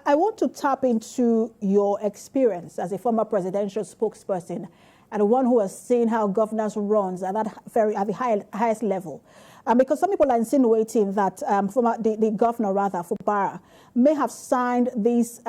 I want to tap into your experience as a former presidential spokesperson and one who has seen how governance runs at the highest level. Because some people are insinuating that the governor, Fubara, may have signed this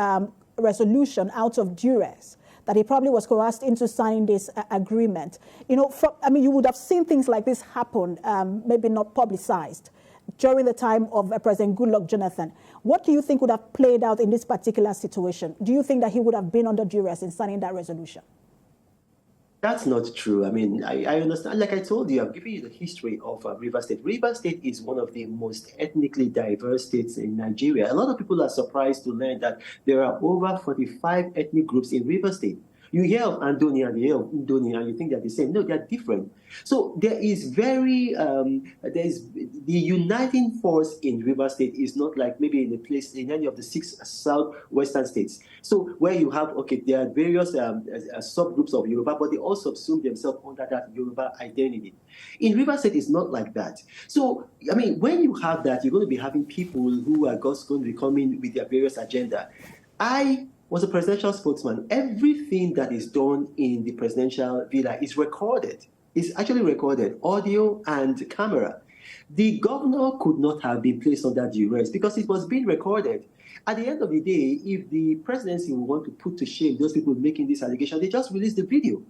resolution out of duress, that he probably was coerced into signing this agreement. You know, you would have seen things like this happen, maybe not publicized, during the time of President Goodluck Jonathan. What do you think would have played out in this particular situation? Do you think that he would have been under duress in signing that resolution? That's not true. I mean, I understand. Like I told you, I've given you the history of Rivers State. Rivers State is one of the most ethnically diverse states in Nigeria. A lot of people are surprised to learn that there are over 45 ethnic groups in Rivers State. You hear of Andoni and you hear of Ndoni and you think they're the same. No, they're different. So there is there's the uniting force in Rivers State is not like maybe in any of the 6 southwestern states. So where you have, okay, there are various subgroups of Yoruba, but they all subsume themselves under that Yoruba identity. In Rivers State, it's not like that. So, I mean, when you have that, you're going to be having people who are just going to be coming with their various agenda. I was a presidential spokesman. Everything that is done in the presidential villa is recorded. It's actually recorded, audio and camera. The governor could not have been placed under duress because it was being recorded. At the end of the day, if the presidency will want to put to shame those people making this allegation, they just release the video.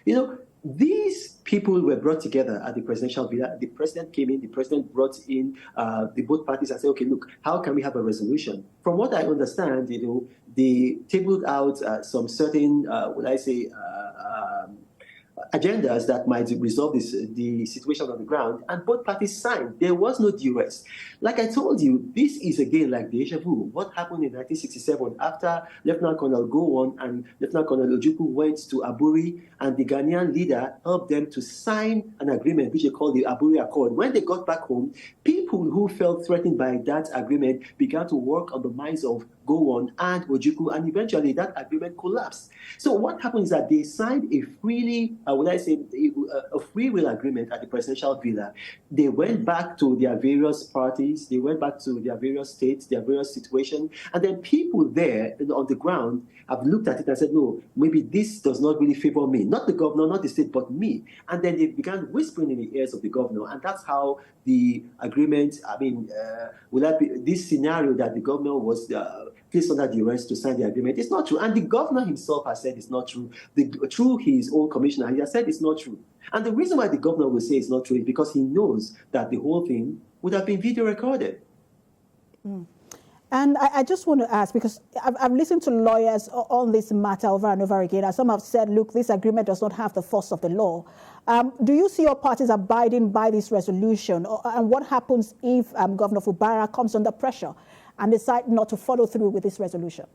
You know, these people were brought together at the presidential villa. The president came in, the president brought in the both parties and said, okay, look, how can we have a resolution? From what I understand, you know, they tabled out some certain, agendas that might resolve the situation on the ground, and both parties signed. There was no duress. Like I told you, this is again like deja vu. What happened in 1967 after Lieutenant Colonel Gowon and Lieutenant Colonel Ojukwu went to Aburi, and the Ghanaian leader helped them to sign an agreement which they called the Aburi Accord. When they got back home, people who felt threatened by that agreement began to work on the minds of Gowon and Ojukwu, and eventually that agreement collapsed. So what happened is that they signed a free will agreement at the presidential villa. They went back to their various parties, they went back to their various states, their various situations, and then people there on the ground have looked at it and said, no, maybe this does not really favor me. Not the governor, not the state, but me. And then they began whispering in the ears of the governor, and that's how the agreement, this scenario that the governor was placed under duress to sign the agreement, it's not true. And the governor himself has said it's not true. Through his own commissioner, he has said it's not true. And the reason why the governor will say it's not true is because he knows that the whole thing would have been video recorded. Mm. And I just want to ask, because I've listened to lawyers on this matter over and over again, and some have said, look, this agreement does not have the force of the law. Do you see your parties abiding by this resolution? And what happens if Governor Fubara comes under pressure and decide not to follow through with this resolution?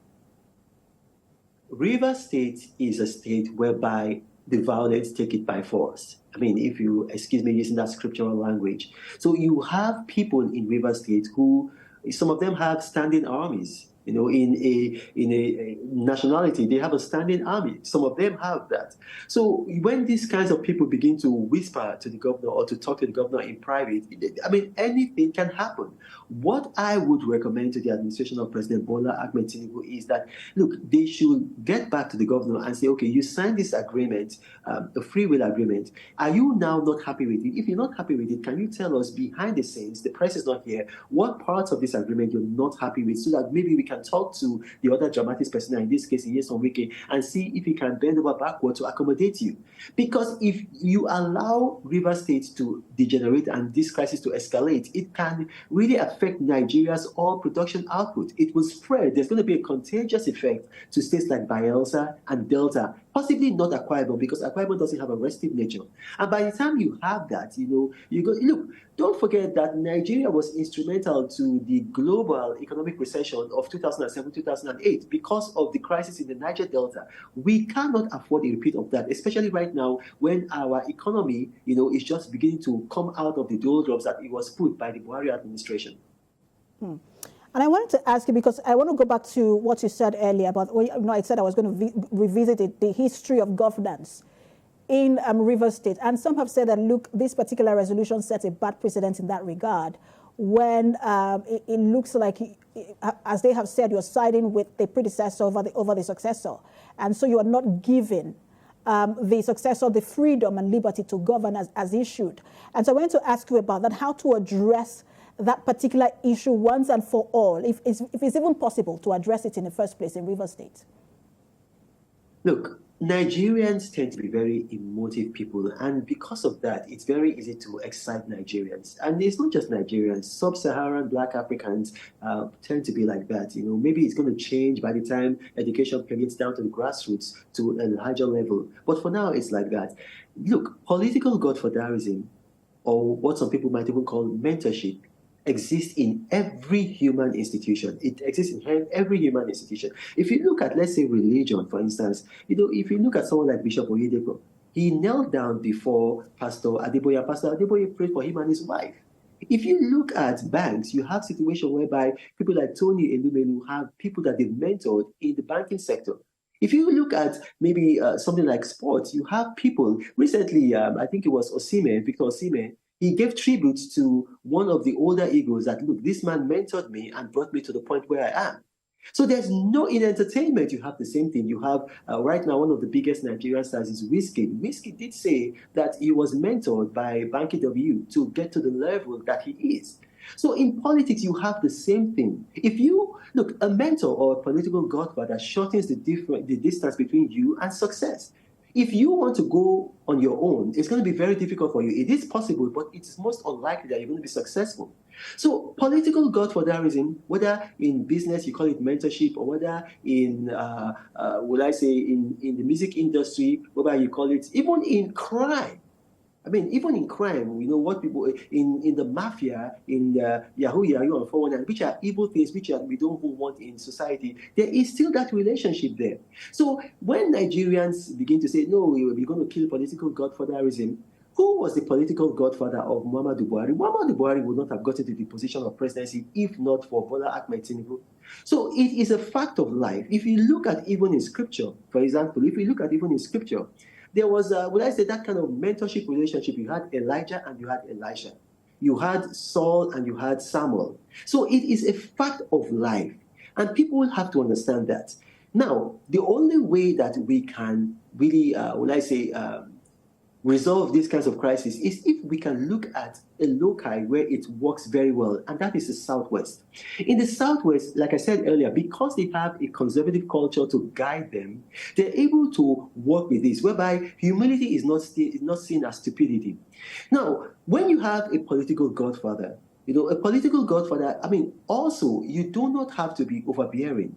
Rivers State is a state whereby the violence take it by force. I mean, if you excuse me using that scriptural language. So you have people in Rivers State who, some of them have standing armies. You know, in a nationality, they have a standing army. Some of them have that. So when these kinds of people begin to whisper to the governor or to talk to the governor in private, I mean, anything can happen. What I would recommend to the administration of President Bola Ahmed Tinubu is that, look, they should get back to the governor and say, okay, you signed this agreement, a free will agreement. Are you now not happy with it? If you're not happy with it, can you tell us behind the scenes, the press is not here, what parts of this agreement you're not happy with, so that maybe we can talk to the other dramatic person, in this case, RenoOmokri, and see if he can bend over backward to accommodate you. Because if you allow Rivers State to degenerate and this crisis to escalate, it can really affect Nigeria's oil production output. It will spread. There's going to be a contagious effect to states like Bayelsa and Delta, possibly not Akwa Ibom, because Akwa Ibom doesn't have a restive nature. And by the time you have that, you go, look, don't forget that Nigeria was instrumental to the global economic recession of 2007-2008 because of the crisis in the Niger Delta. We cannot afford a repeat of that, especially right now when our economy, is just beginning to come out of the doldrums that it was put by the Buhari administration. And I wanted to ask you, because I want to go back to what you said earlier about, I said I was going to revisit the history of governance in Rivers State. And some have said that, look, this particular resolution sets a bad precedent in that regard. when it looks like, as they have said, you're siding with the predecessor over the successor. And so you are not giving the successor the freedom and liberty to govern as he should. And so I want to ask you about that, how to address that particular issue once and for all, if it's even possible to address it in the first place in Rivers State. Look, Nigerians tend to be very emotive people, and because of that, it's very easy to excite Nigerians. And it's not just Nigerians, sub-Saharan Black Africans tend to be like that. You know, maybe it's going to change by the time education permeates down to the grassroots to a larger level. But for now, it's like that. Look, political godfatherism, or what some people might even call mentorship, exists in every human institution. It exists in every human institution. If you look at, let's say, religion, for instance, you know, if you look at someone like Bishop Oyedepo, he knelt down before Pastor Adeboye. Pastor Adeboye prayed for him and his wife. If you look at banks, you have situations whereby people like Tony Elumelu have people that they've mentored in the banking sector. If you look at maybe something like sports, you have people. Recently, I think it was Victor Osimhen, he gave tribute to one of the older Eagles that, look, this man mentored me and brought me to the point where I am. So there's no, in entertainment, you have the same thing. You have, right now, one of the biggest Nigerian stars is Wizkid. Wizkid did say that he was mentored by Banky W to get to the level that he is. So in politics, you have the same thing. If you, look, a mentor or a political godfather shortens the distance between you and success. If you want to go on your own, it's going to be very difficult for you. It is possible, but it's most unlikely that you're going to be successful. So political godfatherism, whether in business you call it mentorship, or whether in, would I say, in the music industry, whether you call it, even in crime. I mean, even in crime, you know what people in the mafia, in Yahoo and 419, which are evil things, which we don't even want in society. There is still that relationship there. So when Nigerians begin to say, no, we're going to kill political godfatherism, who was the political godfather of Muhammadu Buhari? Muhammadu Buhari would not have gotten to the position of presidency if not for Bola Ahmed Tinubu. So it is a fact of life. If you look at even in scripture, for example, if you look at even in scripture, there was, would I say, that kind of mentorship relationship. You had Elijah and you had Elisha. You had Saul and you had Samuel. So it is a fact of life. And people have to understand that. Now, the only way that we can really, would I say, resolve these kinds of crises is if we can look at a loci where it works very well, and that is the Southwest. In the Southwest, like I said earlier, because they have a conservative culture to guide them, they're able to work with this, whereby humility is not seen as stupidity. Now, when you have a political godfather, you know, a political godfather, I mean, also, you do not have to be overbearing.